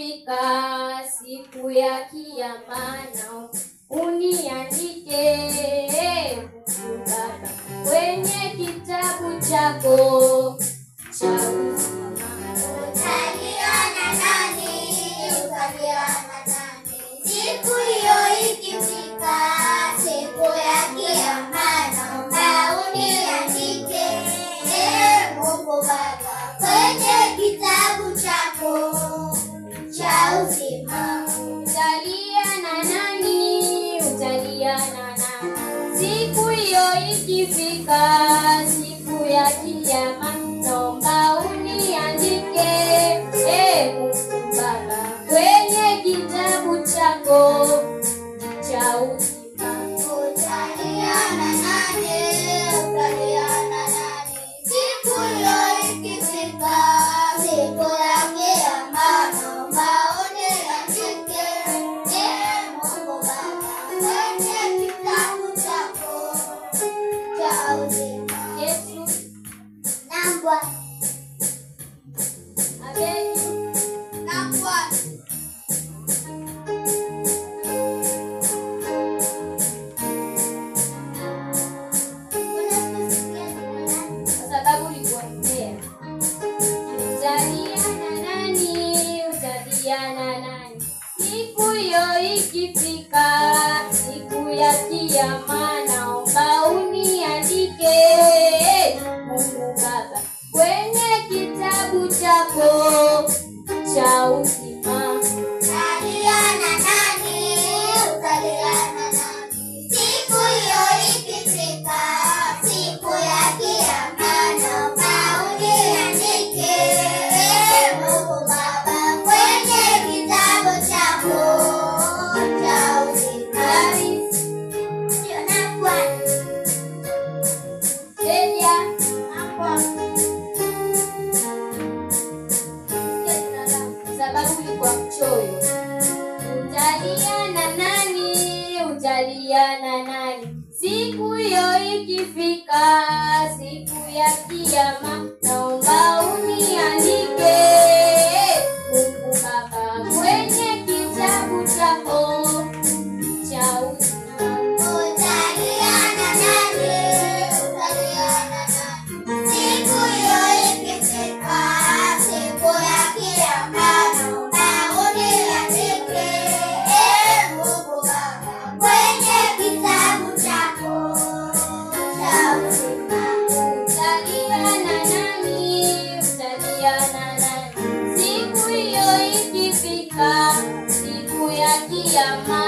ikifika siku ya kiyama, uniandike Baba kwenye kitabu chako cha uzima. Utaliona nani? Utaliona nani? Siku hiyo ikifika, siku ya kiyama, naomba uniandike Mungu Baba kwenye kitabu chako cha uzima. Utaliana nani? Utaliana nani? Siku hiyo ikifika, siku ya kiyama, naomba uniandike Mungu Baba kwenye kitabu chako cha uzima. Utaliana nani? Utaliana nani? Siku hiyo ikifika, siku ya kiyama, naomba uniandike Mungu Baba kwenye kitabu chako cha uzima. Yesu Nambwa, amen. nambwa. Kwa sababu nikuambia, utaliana nani? Utaliana nani? Siku hiyo ikifika, siku ya kiyama, naomba uniandike Mungu Baba kwenye kitabu chako cha uzima. Utaliana nani? Utaliana nani? Siku hiyo ikifika, siku ya kiyama, naomba uniandike Mungu Baba kwenye kitabu chako cha uzima. Ndio nambwa, Teja, nambwa. kwa sababu ulikuwa mchoyo. Utaliana nani? Utaliana nani? Siku hiyo ikifika, siku ya kiyama, naomba uniandike Mungu Baba kwenye kitabu chako cha uzima. Utaliana nani? Utaliana nani? Siku hiyo ikifika, siku ya kiyama, naomba uniandike Mungu Baba kwenye kitabu chako cha uzima. Utaliana nani? Utaliana nani? Siku hiyo ikifika, siku ya kiyama,